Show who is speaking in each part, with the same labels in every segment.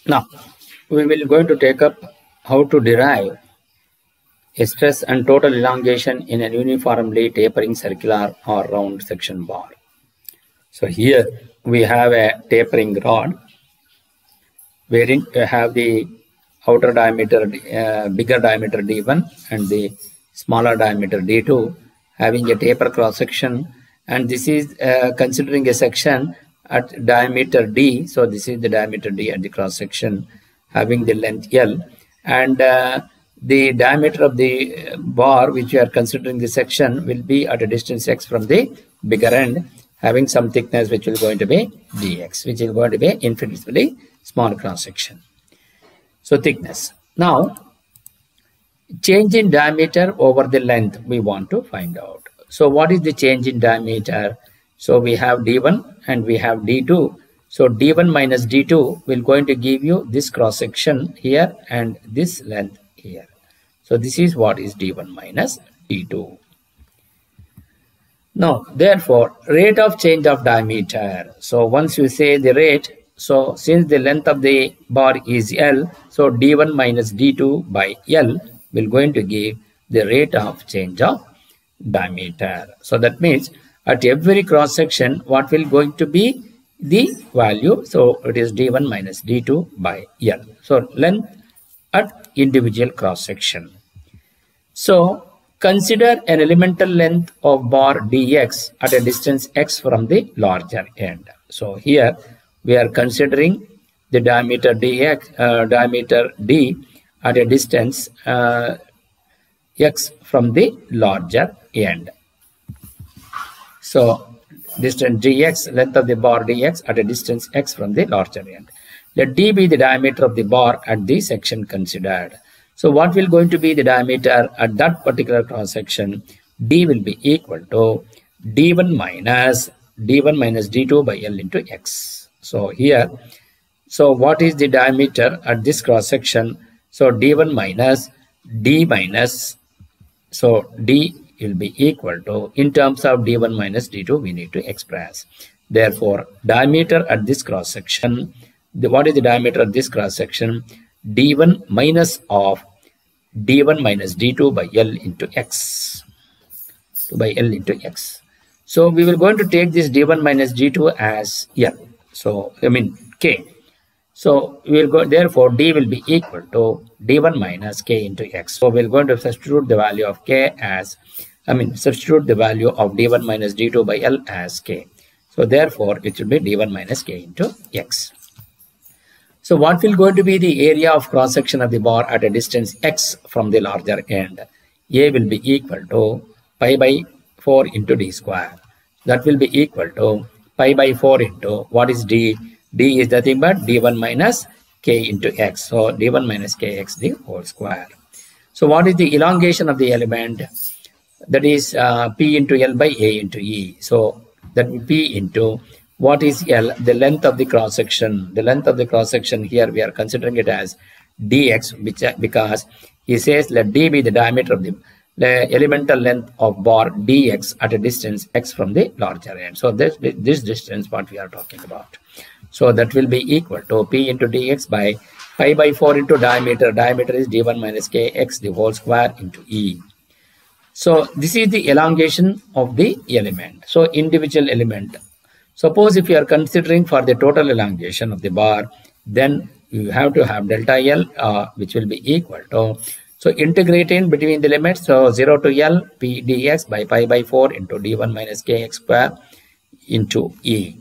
Speaker 1: Now, we will going to take up how to derive a stress and total elongation in a uniformly tapering circular or round section bar. So here we have a tapering rod wherein we have the outer diameter, bigger diameter D1 and the smaller diameter D2 having a taper cross section, and this is considering a section at diameter D. So this is the diameter D at the cross section having the length L, and the diameter of the bar which we are considering the section will be at a distance x from the bigger end having some thickness which will going to be dx, which is going to be infinitesimally small cross section. So thickness. Now change in diameter over the length we want to find out. So what is the change in diameter? So we have D1 and we have D2. So D1 minus D2 will going to give you this cross section here and this length here. So this is what is D1 minus D2. Now therefore rate of change of diameter. So once you say the rate, so since the length of the bar is L, so D1 minus D2 by L will going to give the rate of change of diameter. So that means at every cross section what will going to be the value? So it is D1 minus D2 by L. So length at individual cross section. So consider an elemental length of bar dx at a distance x from the larger end. So here we are considering the diameter dx, diameter d at a distance x from the larger end. So distance dx, length of the bar dx at a distance x from the larger end. Let d be the diameter of the bar at the section considered. So what will going to be the diameter at that particular cross section? D will be equal to d1 minus d2 by L into x. So here, so what is the diameter at this cross section? So d1 minus d minus, so d will be equal to, in terms of d1 minus d2 we need to express. Therefore diameter at this cross section, what is the diameter of this cross section? D1 minus of D1 minus D2 by L into X. By L into X. So we will going to take this D1 minus D2 as L. So I mean K. So we will go, therefore D will be equal to D1 minus K into X. So we are going to substitute the value of K as, substitute the value of D1 minus D2 by L as K. So therefore it should be D1 minus K into X. So what will going to be the area of cross section of the bar at a distance x from the larger end? A will be equal to pi by 4 into d square. That will be equal to pi by 4 into, what is d? D is nothing but d1 minus k into x. So d1 minus kx the whole square. So what is the elongation of the element? That is p into L by A into E. So that will p into, what is L? The length of the cross section. The length of the cross section here we are considering it as dx, which because he says let d be the diameter of the elemental length of bar dx at a distance x from the larger end. So this distance what we are talking about. So that will be equal to p into dx by pi by 4 into diameter. Diameter is d1 minus kx the whole square into E. So this is the elongation of the element. So individual element. Suppose if you are considering for the total elongation of the bar, then you have to have delta L which will be equal to, so integrating between the limits, so 0 to L p dx by pi by 4 into d1 minus kx square into E.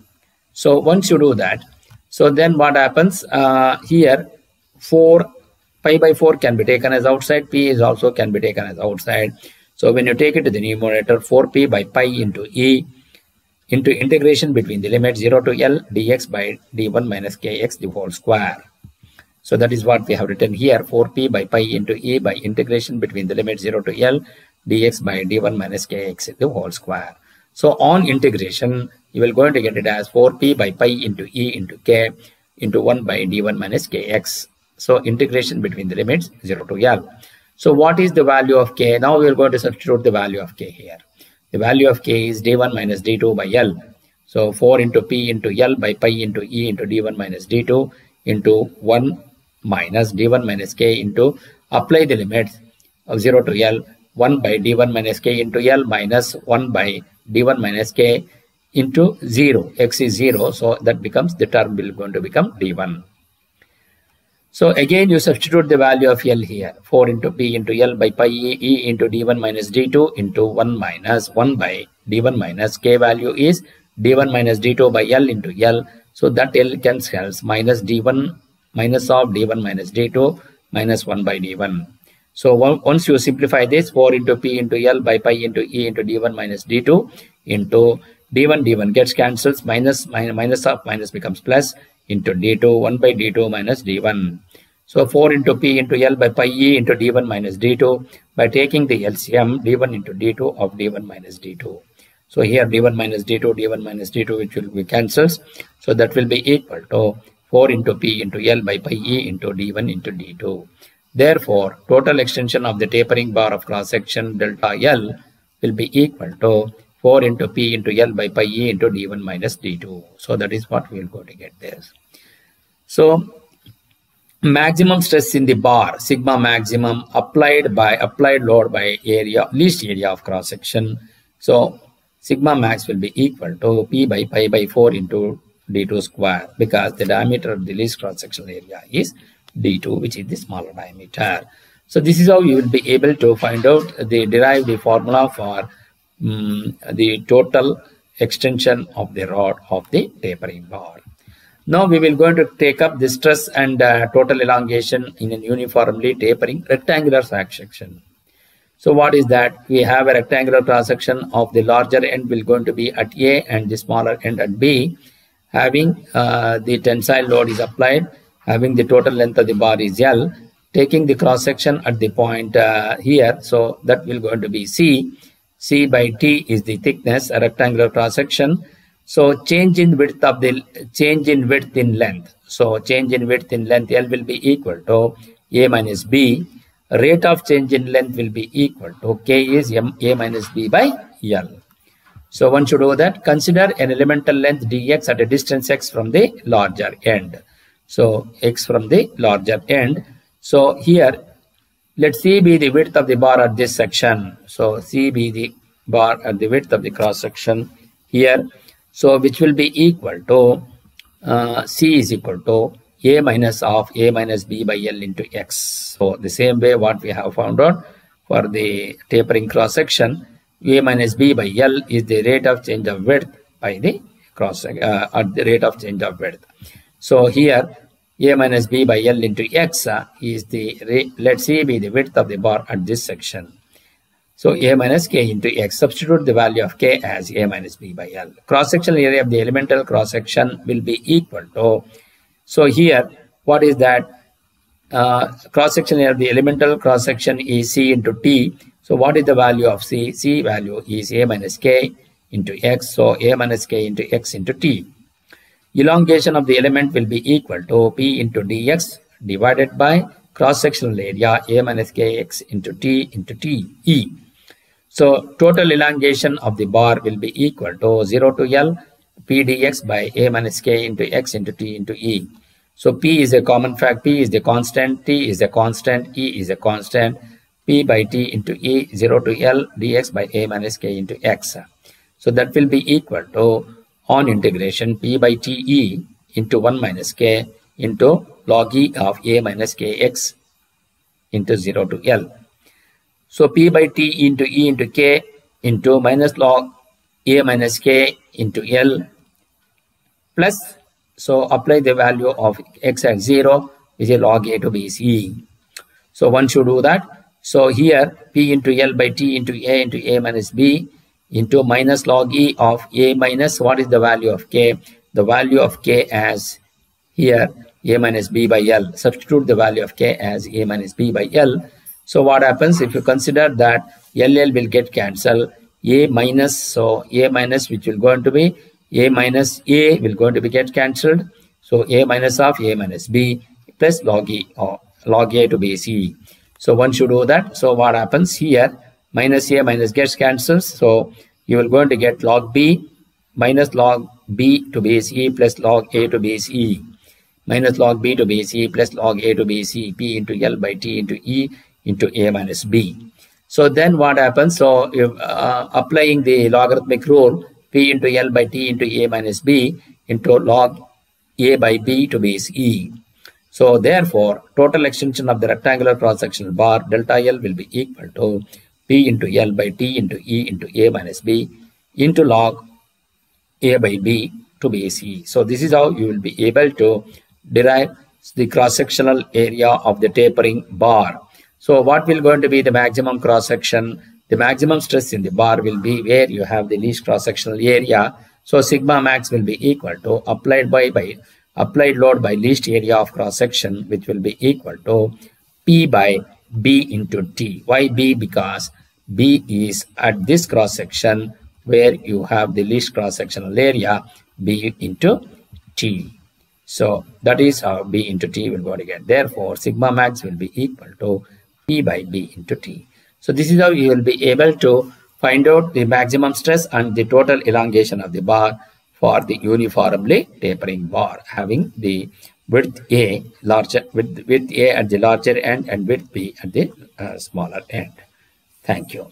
Speaker 1: So once you do that, so then what happens here, 4 pi by 4 can be taken as outside, p is also can be taken as outside. So when you take it to the numerator, 4p by pi into E into integration between the limit 0 to L dx by d1 minus kx the whole square. So that is what we have written here, 4p by pi into E by integration between the limit 0 to L dx by d1 minus kx the whole square. So on integration you will going to get it as 4p by pi into E into k into 1 by d1 minus kx. So integration between the limits 0 to L. So what is the value of k? Now we are going to substitute the value of k here. The value of k is d1 minus d2 by L. So 4 into p into L by pi into E into d1 minus d2 into 1 minus d1 minus k into apply the limits of 0 to L 1 by d1 minus k into L minus 1 by d1 minus k into 0. X is 0, so that becomes the term will going to become d1. So again you substitute the value of L here, 4 into P into L by pi E into d1 minus d2 into 1 minus 1 by d1 minus k value is d1 minus d2 by L into L. So that L cancels, minus d1 minus of d1 minus d2 minus 1 by d1. So once you simplify this, 4 into P into L by pi into E into d1 minus d2 into d1 gets cancels, minus of minus becomes plus into d2 1 by d2 minus d1. So 4 into P into L by pi E into d1 minus d2 by taking the LCM d1 into d2 of d1 minus d2. So here d1 minus d2 which will be cancels. So that will be equal to 4 into P into L by pi E into d1 into d2. Therefore, total extension of the tapering bar of cross section delta L will be equal to 4 into P into L by pi E into d1 minus d2. So that is what we will go to get there. So maximum stress in the bar, sigma maximum applied load by area, least area of cross section. So sigma max will be equal to P by pi by 4 into d2 square, because the diameter of the least cross sectional area is d2, which is the smaller diameter. So this is how you will be able to find out derive the formula for the total extension of the rod of the tapering bar. Now we will going to take up the stress and total elongation in a uniformly tapering rectangular cross section. So what is that? We have a rectangular cross section of the larger end will going to be at A and the smaller end at B, having the tensile load is applied, having the total length of the bar is L, taking the cross section at the point here, so that will going to be C. C by T is the thickness, a rectangular cross section. So change in width in length. So change in width in length L will be equal to A minus B. Rate of change in length will be equal to K is A minus B by L. So one should do that. Consider an elemental length dx at a distance x from the larger end. So x from the larger end. So here let C be the width of the bar at this section. So C be the bar at the width of the cross section here. So which will be equal to C is equal to A minus of A minus B by L into X. So the same way what we have found out for the tapering cross section, A minus B by L is the rate of change of width by the cross at the rate of change of width. So here A minus B by L into X is the let C be the width of the bar at this section. So A minus K into X, substitute the value of K as A minus B by L. Cross-sectional area of the elemental cross-section will be equal to, so here what is that? Cross-section area of the elemental cross-section is C into T. So what is the value of C? C value is A minus K into X. So A minus K into X into T. Elongation of the element will be equal to P into dx divided by cross-sectional area A minus Kx into T E. So total elongation of the bar will be equal to 0 to L P dx by A minus K into X into T into E. So P is a common fact, P is the constant, T is a constant, E is a constant, P by T into E 0 to L dx by A minus K into X. So that will be equal to on integration P by TE into 1 minus K into log E of A minus Kx into 0 to L. So P by T into E into K into minus log A minus K into L plus, so apply the value of X at 0 is a log A to base E. So one should do that. So here P into L by T into A minus B into minus log E of A minus, what is the value of K? The value of K as here A minus B by L. Substitute the value of K as A minus B by L. So what happens if you consider that LL will get cancelled, A minus, so A minus which will going to be A minus A will going to be get cancelled. So A minus of A minus B plus log E or log A to base E. So one should do that. So what happens here? Minus A minus gets cancelled. So you will going to get log B minus log B to base E plus log A to base E. minus log B to BC plus log A to BC, P into L by T into E into A minus B. So then what happens? So if applying the logarithmic rule, P into L by T into A minus B into log A by B to base E. So therefore, total extension of the rectangular cross-sectional bar delta L will be equal to P into L by T into E into A minus B into log A by B to base E. So this is how you will be able to derive the cross-sectional area of the tapering bar. So what will going to be the maximum cross-section? The maximum stress in the bar will be where you have the least cross-sectional area. So sigma max will be equal to applied load by least area of cross-section, which will be equal to P by B into T. Why B? Because B is at this cross-section where you have the least cross-sectional area, B into T. So that is how B into T will go together. Therefore, sigma max will be equal to P by B into T. So this is how you will be able to find out the maximum stress and the total elongation of the bar for the uniformly tapering bar having the width A at the larger end and width B at the smaller end. Thank you.